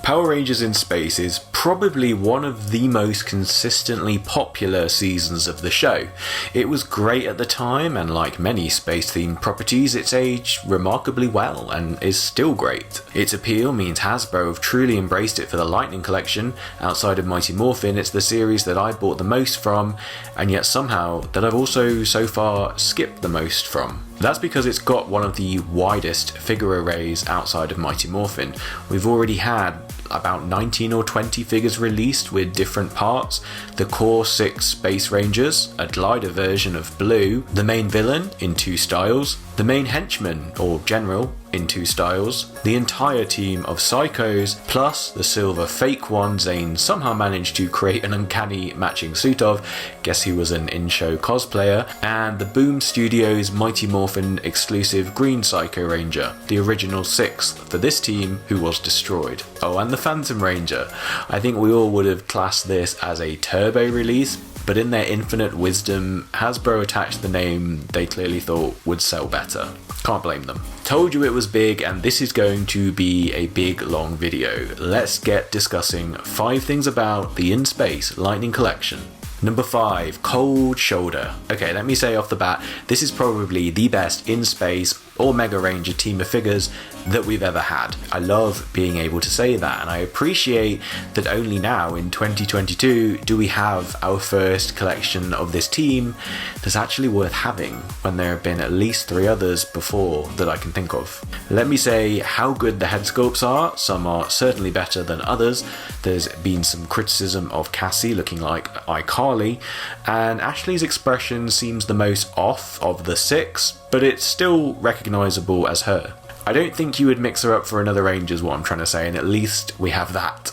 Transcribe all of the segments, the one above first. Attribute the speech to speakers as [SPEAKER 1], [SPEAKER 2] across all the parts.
[SPEAKER 1] Power Rangers in Space is probably one of the most consistently popular seasons of the show. It was great at the time, and like many space-themed properties, it's aged remarkably well and is still great. Its appeal means Hasbro have truly embraced it for the Lightning Collection. Outside of Mighty Morphin, it's the series that I bought the most from, and yet somehow that I've also so far skipped the most from. That's because it's got one of the widest figure arrays outside of Mighty Morphin. We've already had about 19 or 20 figures released with different parts: the core 6 Space Rangers, a glider version of Blue, the main villain in 2 styles, the main henchman or general in 2 styles, the entire team of Psychos, plus the silver fake one Zane somehow managed to create an uncanny matching suit of, guess he was an in-show cosplayer, and the Boom Studios Mighty Morphin exclusive green Psycho Ranger, the original 6th for this team who was destroyed. Oh, and the Phantom Ranger. I think we all would have classed this as a turbo release, but in their infinite wisdom, Hasbro attached the name they clearly thought would sell better. Can't blame them. Told you it was big, and this is going to be a big long video. Let's get discussing 5 things about the In Space Lightning Collection. Number 5, Cold Shoulder. Okay, let me say off the bat, this is probably the best In Space or Mega Ranger team of figures that we've ever had. I love being able to say that, and I appreciate that only now in 2022 do we have our first collection of this team that's actually worth having, when there have been at least 3 others before that I can think of. Let me say how good the head sculpts are. Some are certainly better than others. There's been some criticism of Cassie looking like iCarly, and Ashley's expression seems the most off of the 6, but it's still recognisable as her. I don't think you would mix her up for another Ranger is what I'm trying to say, and at least we have that.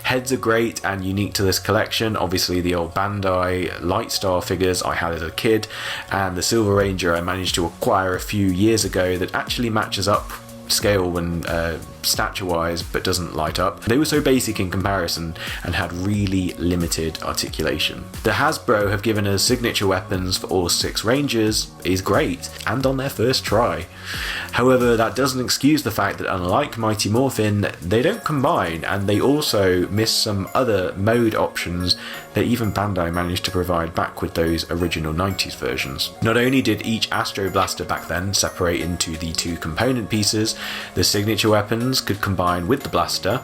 [SPEAKER 1] Heads are great and unique to this collection. Obviously the old Bandai Lightstar figures I had as a kid, and the Silver Ranger I managed to acquire a few years ago that actually matches up scale and stature wise but doesn't light up. They were so basic in comparison and had really limited articulation. The Hasbro have given us signature weapons for all 6 Rangers is great, and on their first try. However, that doesn't excuse the fact that unlike Mighty Morphin, they don't combine, and they also miss some other mode options that even Bandai managed to provide back with those original 90s versions. Not only did each Astro Blaster back then separate into the 2 component pieces, the signature weapons could combine with the blaster,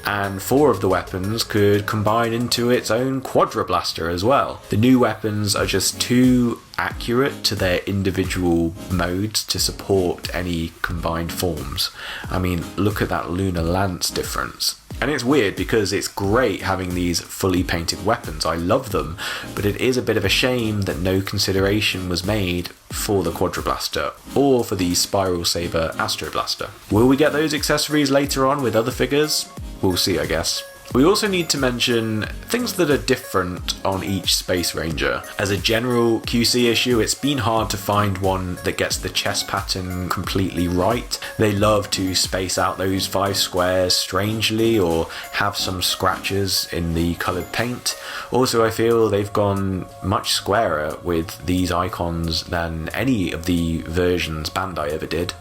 [SPEAKER 1] and 4 of the weapons could combine into its own Quadra Blaster as well. The new weapons are just too accurate to their individual modes to support any combined forms. I mean, look at that Lunar Lance difference. And it's weird because it's great having these fully painted weapons, I love them, but it is a bit of a shame that no consideration was made for the Quadra Blaster or for the Spiral Saber Astro Blaster. Will we get those accessories later on with other figures? We'll see, I guess. We also need to mention things that are different on each Space Ranger. As a general QC issue, it's been hard to find one that gets the chest pattern completely right. They love to space out those 5 squares strangely or have some scratches in the coloured paint. Also, I feel they've gone much squarer with these icons than any of the versions Bandai ever did.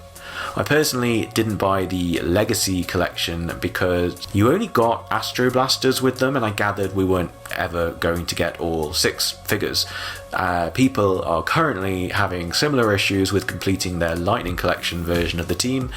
[SPEAKER 1] I personally didn't buy the Legacy collection because you only got Astro Blasters with them, and I gathered we weren't ever going to get all 6 figures. People are currently having similar issues with completing their Lightning Collection version of the team,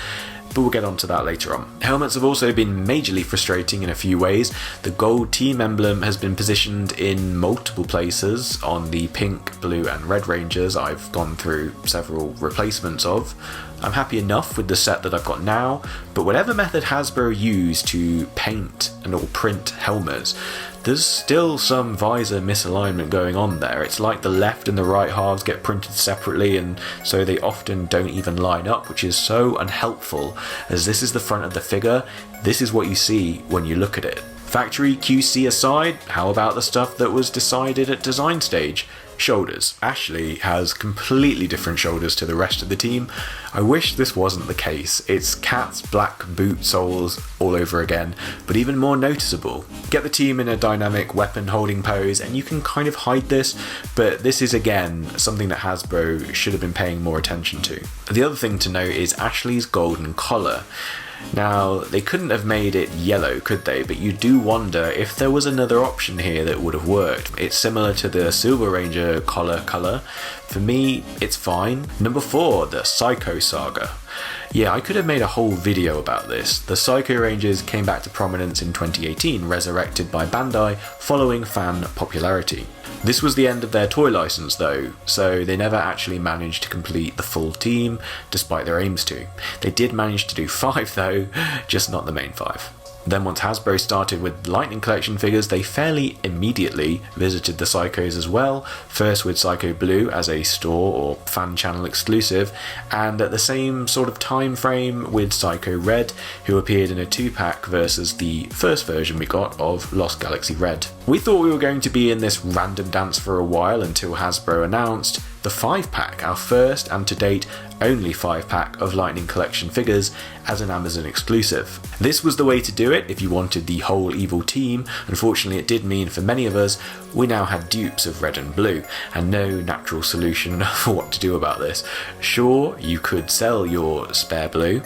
[SPEAKER 1] but we'll get onto that later on. Helmets have also been majorly frustrating in a few ways. The gold team emblem has been positioned in multiple places on the pink, blue and red Rangers I've gone through several replacements of. I'm happy enough with the set that I've got now, but whatever method Hasbro used to paint and or print helmets, there's still some visor misalignment going on there. It's like the left and the right halves get printed separately, and so they often don't even line up, which is so unhelpful, as this is the front of the figure. This is what you see when you look at it. Factory QC aside, how about the stuff that was decided at design stage? Shoulders. Ashley has completely different shoulders to the rest of the team. I wish this wasn't the case. It's Cat's black boot soles all over again, but even more noticeable. Get the team in a dynamic weapon holding pose and you can kind of hide this, but this is again something that Hasbro should have been paying more attention to. The other thing to note is Ashley's golden collar. Now, they couldn't have made it yellow, could they? But you do wonder if there was another option here that would have worked. It's similar to the Silver Ranger collar colour. For me, it's fine. Number 4, the Psycho Saga. Yeah, I could have made a whole video about this. The Psycho Rangers came back to prominence in 2018, resurrected by Bandai following fan popularity. This was the end of their toy license though, so they never actually managed to complete the full team, despite their aims to. They did manage to do 5 though, just not the main 5. Then once Hasbro started with Lightning Collection figures, they fairly immediately visited the Psychos as well, first with Psycho Blue as a store or fan channel exclusive, and at the same sort of time frame with Psycho Red, who appeared in a 2-pack versus the first version we got of Lost Galaxy Red. We thought we were going to be in this random dance for a while until Hasbro announced the 5-pack, our first and to date only 5-pack of Lightning Collection figures as an Amazon exclusive. This was the way to do it if you wanted the whole evil team. Unfortunately, it did mean for many of us we now had dupes of red and blue and no natural solution for what to do about this. Sure, you could sell your spare blue,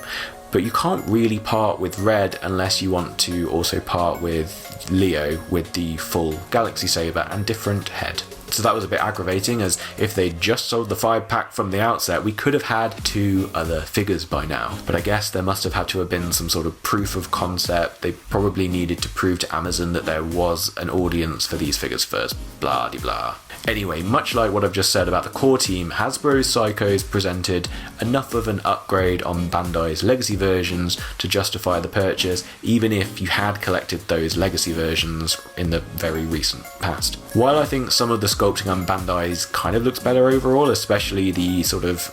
[SPEAKER 1] but you can't really part with red unless you want to also part with Leo with the full Galaxy Saber and different head. So that was a bit aggravating, as if they'd just sold the 5-pack from the outset, we could have had 2 other figures by now. But I guess there must have had to have been some sort of proof of concept. They probably needed to prove to Amazon that there was an audience for these figures first, blah de blah. Anyway, much like what I've just said about the core team, Hasbro's Psychos presented enough of an upgrade on Bandai's legacy versions to justify the purchase, even if you had collected those legacy versions in the very recent past. While I think some of the sculpting on Bandai's kind of looks better overall, especially the sort of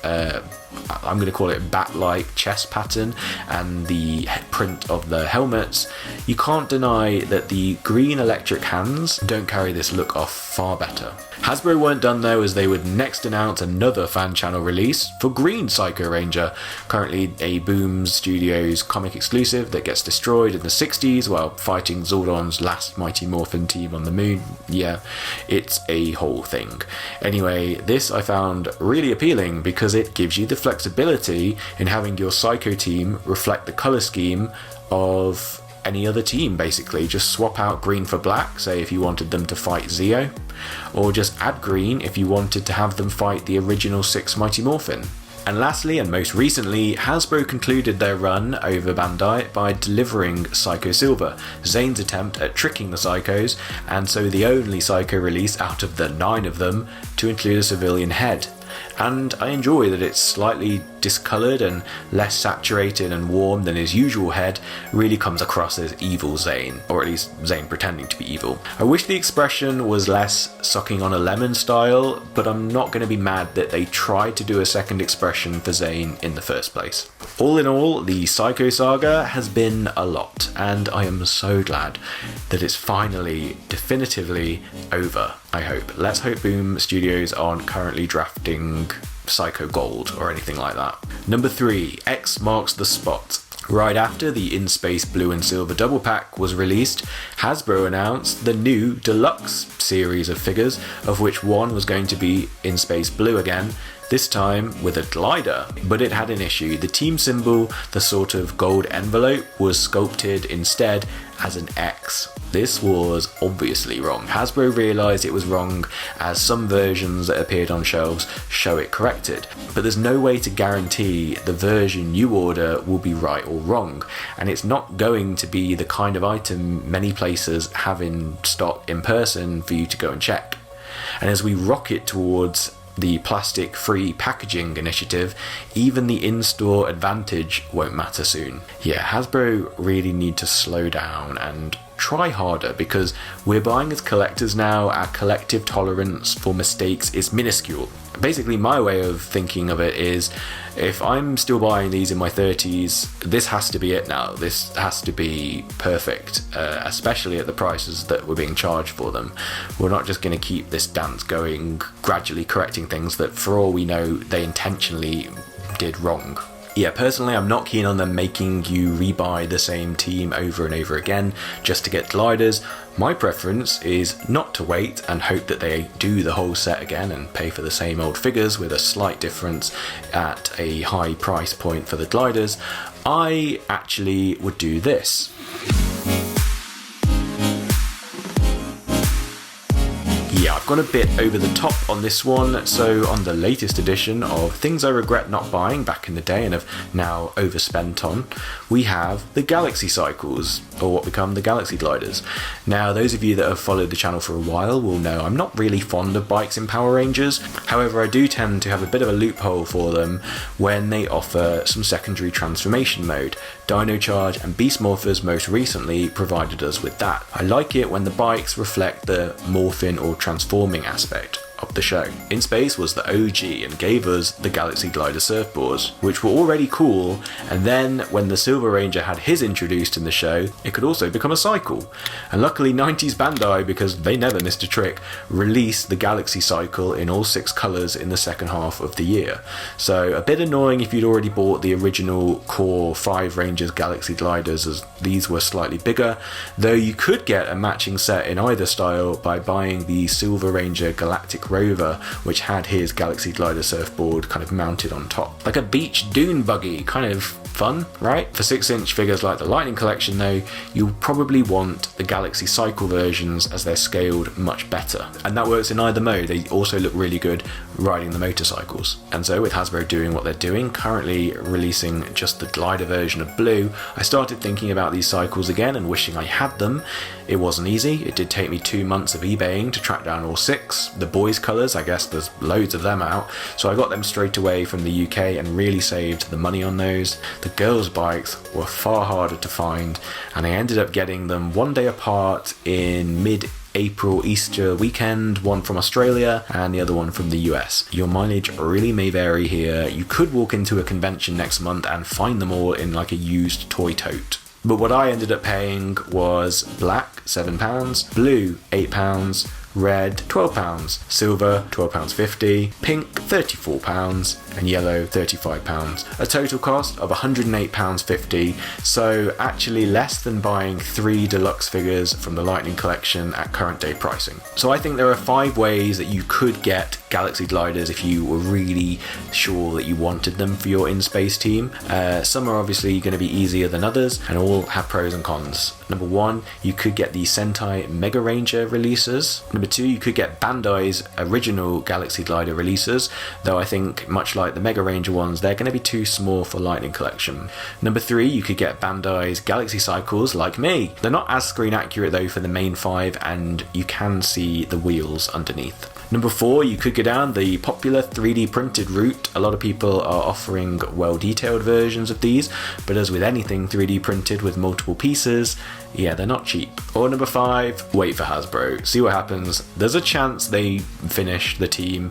[SPEAKER 1] I'm going to call it bat-like chest pattern and the print of the helmets, you can't deny that the green electric hands don't carry this look off far better. Hasbro weren't done though, as they would next announce another fan channel release for Green Psycho Ranger, currently a Boom Studios comic exclusive that gets destroyed in the 60s while fighting Zordon's last Mighty Morphin team on the moon. Yeah, it's a whole thing. Anyway, this I found really appealing because it gives you the flexibility in having your Psycho team reflect the colour scheme of any other team, basically. Just swap out green for black, say if you wanted them to fight Zeo, or just add green if you wanted to have them fight the original 6 Mighty Morphin. And lastly, and most recently, Hasbro concluded their run over Bandai by delivering Psycho Silver, Zane's attempt at tricking the Psychos, and so the only Psycho release out of the 9 of them to include a civilian head. And I enjoy that it's slightly discoloured and less saturated and warm than his usual head, really comes across as evil Zane, or at least Zane pretending to be evil. I wish the expression was less sucking on a lemon style, but I'm not going to be mad that they tried to do a second expression for Zane in the first place. All in all, the Psycho Saga has been a lot, and I am so glad that it's finally, definitively over, I hope. Let's hope Boom Studios aren't currently drafting Psycho Gold or anything like that. Number 3, X marks the spot. Right after the In Space Blue and Silver double pack was released, Hasbro announced the new deluxe series of figures, of which one was going to be In Space Blue again, this time with a glider. But it had an issue. The team symbol, the sort of gold envelope, was sculpted instead as an X. This was obviously wrong. Hasbro realised it was wrong, as some versions that appeared on shelves show it corrected, but there's no way to guarantee the version you order will be right or wrong, and it's not going to be the kind of item many places have in stock in person for you to go and check. And as we rocket towards the plastic-free packaging initiative, even the in-store advantage won't matter soon. Yeah, Hasbro really need to slow down and try harder, because we're buying as collectors now, our collective tolerance for mistakes is minuscule. Basically, my way of thinking of it is, if I'm still buying these in my 30s, this has to be it now. This has to be perfect, especially at the prices that we're being charged for them. We're not just going to keep this dance going, gradually correcting things that, for all we know, they intentionally did wrong. Yeah, personally, I'm not keen on them making you rebuy the same team over and over again just to get gliders. My preference is not to wait and hope that they do the whole set again and pay for the same old figures with a slight difference at a high price point for the gliders. I actually would do this. Yeah, I've gone a bit over the top on this one. So on the latest edition of Things I Regret Not Buying back in the day and have now overspent on, we have the Galaxy Cycles, or what become the Galaxy Gliders. Now, those of you that have followed the channel for a while will know I'm not really fond of bikes in Power Rangers. However, I do tend to have a bit of a loophole for them when they offer some secondary transformation mode. Dino Charge and Beast Morphers most recently provided us with that. I like it when the bikes reflect the morphing or transforming aspect of the show. In Space was the OG and gave us the Galaxy Glider surfboards, which were already cool, and then when the Silver Ranger had his introduced in the show, it could also become a cycle. And luckily 90s Bandai, because they never missed a trick, released the Galaxy Cycle in all 6 colours in the second half of the year. So a bit annoying if you'd already bought the original core 5 Rangers Galaxy Gliders, as these were slightly bigger, though you could get a matching set in either style by buying the Silver Ranger Galactic Rover, which had his Galaxy Glider surfboard kind of mounted on top. Like a beach dune buggy, kind of fun, right? For 6-inch figures like the Lightning Collection though, you'll probably want the Galaxy Cycle versions as they're scaled much better. And that works in either mode. They also look really good riding the motorcycles. And so with Hasbro doing what they're doing, currently releasing just the glider version of blue, I started thinking about these cycles again and wishing I had them. It wasn't easy. It did take me 2 months of eBaying to track down all 6. The boys' colours, I guess there's loads of them out, so I got them straight away from the UK and really saved the money on those. The girls' bikes were far harder to find, and I ended up getting them one day apart in mid-April Easter weekend, one from Australia and the other one from the US. Your mileage really may vary here. You could walk into a convention next month and find them all in like a used toy tote. But what I ended up paying was black, £7, blue, £8, red, £12, silver, £12.50, pink, £34, and yellow, £35. A total cost of £108.50, so actually less than buying 3 deluxe figures from the Lightning Collection at current day pricing. So I think there are 5 ways that you could get Galaxy Gliders if you were really sure that you wanted them for your in-space team. Some are obviously going to be easier than others, and all have pros and cons. Number 1, you could get the Sentai Mega Ranger releases. Number 2, you could get Bandai's original Galaxy Glider releases, though I think much like the Mega Ranger ones, they're going to be too small for Lightning Collection. Number 3, you could get Bandai's Galaxy Cycles like me. They're not as screen accurate though for the main 5, and you can see the wheels underneath. Number 4, you could go down the popular 3D printed route. A lot of people are offering well detailed versions of these, but as with anything 3D printed with multiple pieces, yeah, they're not cheap. Or number 5, wait for Hasbro, see what happens. There's a chance they finish the team.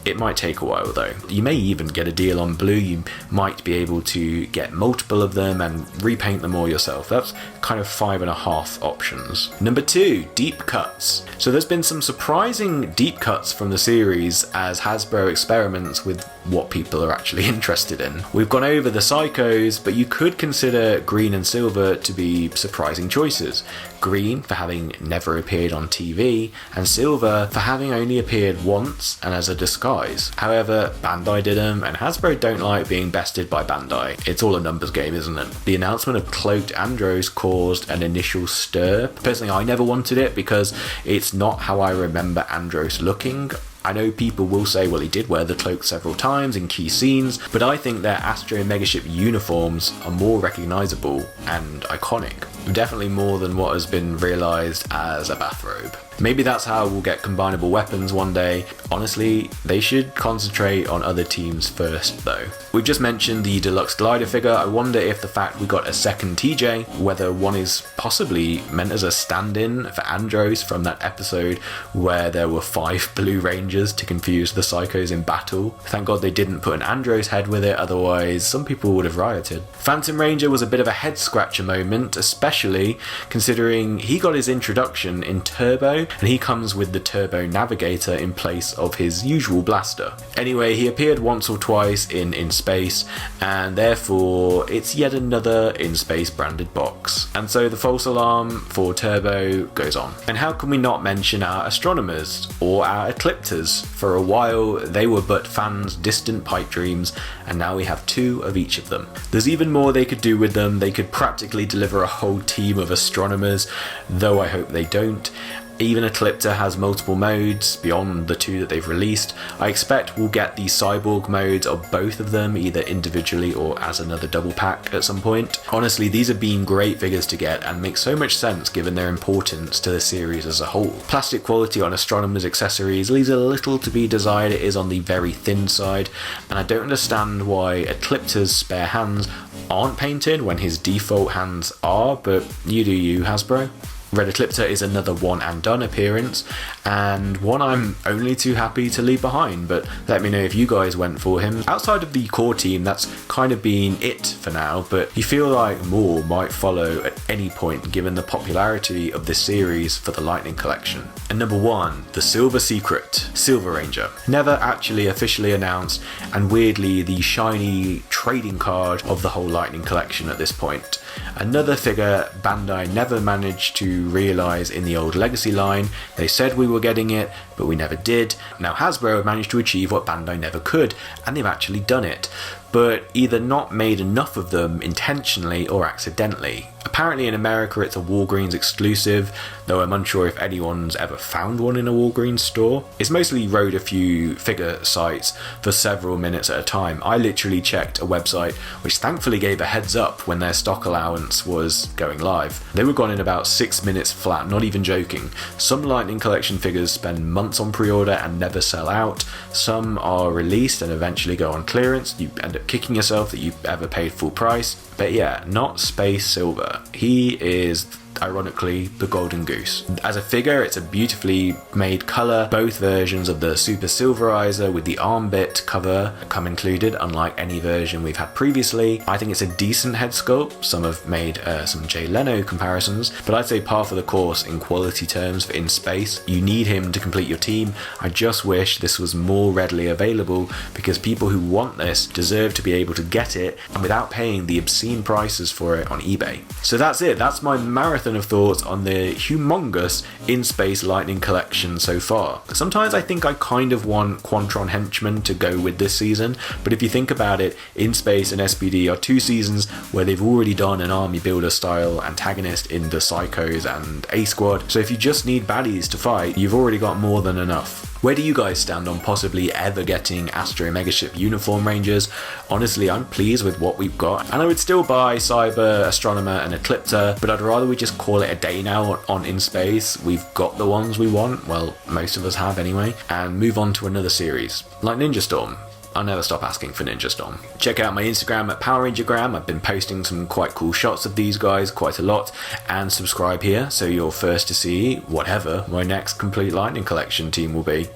[SPEAKER 1] It might take a while though. You may even get a deal on blue. You might be able to get multiple of them and repaint them all yourself. That's kind of 5.5 options. Number 2, deep cuts. So there's been some surprising deep cuts from the series as Hasbro experiments with what people are actually interested in. We've gone over the Psychos, but you could consider green and silver to be surprising choices. Green for having never appeared on TV, and silver for having only appeared once and as a disguise. However, Bandai did them, and Hasbro don't like being bested by Bandai. It's all a numbers game, isn't it? The announcement of cloaked Andros caused an initial stir. Personally, I never wanted it because it's not how I remember Andros looking. I know people will say, well, he did wear the cloak several times in key scenes, but I think their Astro Megaship uniforms are more recognisable and iconic. Definitely more than what has been realised as a bathrobe. Maybe that's how we'll get combinable weapons one day. Honestly, they should concentrate on other teams first though. We've just mentioned the deluxe glider figure. I wonder if the fact we got a second TJ, whether one is possibly meant as a stand-in for Andros from that episode where there were 5 Blue Rangers to confuse the Psychos in battle. Thank God they didn't put an Andros head with it, otherwise some people would have rioted. Phantom Ranger was a bit of a head-scratcher moment, especially considering he got his introduction in Turbo, and he comes with the Turbo Navigator in place of his usual blaster. Anyway, he appeared once or twice in Space, and therefore it's yet another In Space branded box. And so the false alarm for Turbo goes on. And how can we not mention our astronomers, or our ecliptors Ecliptors. For a while, they were but fans' distant pipe dreams, and now we have 2 of each of them. There's even more they could do with them. They could practically deliver a whole team of astronomers, though I hope they don't. Even Ecliptor has multiple modes beyond the 2 that they've released. I expect we'll get the cyborg modes of both of them, either individually or as another double pack at some point. Honestly, these have been great figures to get and make so much sense given their importance to the series as a whole. Plastic quality on Astronomer's accessories leaves a little to be desired. It is on the very thin side, and I don't understand why Ecliptor's spare hands aren't painted when his default hands are, but you do you, Hasbro. Red Ecliptor is another one and done appearance, and one I'm only too happy to leave behind, but let me know if you guys went for him. Outside of the core team, that's kind of been it for now, but you feel like more might follow at any point given the popularity of this series for the Lightning Collection. And number 1, the Silver Secret, Silver Ranger. Never actually officially announced, and weirdly the shiny trading card of the whole Lightning Collection at this point. Another figure Bandai never managed to realise in the old Legacy line. They said we were getting it, but we never did. Now Hasbro have managed to achieve what Bandai never could, and they've actually done it, but either not made enough of them intentionally or accidentally. Apparently in America it's a Walgreens exclusive, though I'm unsure if anyone's ever found one in a Walgreens store. It's mostly rode a few figure sites for several minutes at a time. I literally checked a website which thankfully gave a heads up when their stock allowance was going live. They were gone in about 6 minutes flat, not even joking. Some Lightning Collection figures spend months on pre-order and never sell out. Some are released and eventually go on clearance. You end up kicking yourself that you ever paid full price. But yeah, not Space Silver. He is ironically the Golden Goose. As a figure, it's a beautifully made colour. Both versions of the Super Silverizer with the arm bit cover come included, unlike any version we've had previously. I think it's a decent head sculpt. Some have made some Jay Leno comparisons, but I'd say par for the course in quality terms for In Space. You need him to complete your team. I just wish this was more readily available, because people who want this deserve to be able to get it and without paying the obscene prices for it on eBay. So that's it. That's my marathon of thoughts on the humongous In Space Lightning Collection so far. Sometimes I think I kind of want Quantron Henchmen to go with this season, but if you think about it, In Space and SPD are 2 seasons where they've already done an army builder style antagonist in the Psychos and A Squad, so if you just need baddies to fight, you've already got more than enough. Where do you guys stand on possibly ever getting Astro Megaship Uniform Rangers? Honestly, I'm pleased with what we've got, and I would still buy Cyber, Astronomer and Ecliptor, but I'd rather we just call it a day now on In Space. We've got the ones we want, well, most of us have anyway, and move on to another series, like Ninja Storm. I'll never stop asking for Ninja Storm. Check out my Instagram at PowerRangergram. I've been posting some quite cool shots of these guys quite a lot, and subscribe here so you're first to see whatever my next complete Lightning Collection team will be.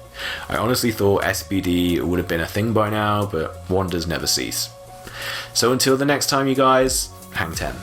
[SPEAKER 1] I honestly thought SPD would have been a thing by now, but wonders never cease. So until the next time you guys, hang 10.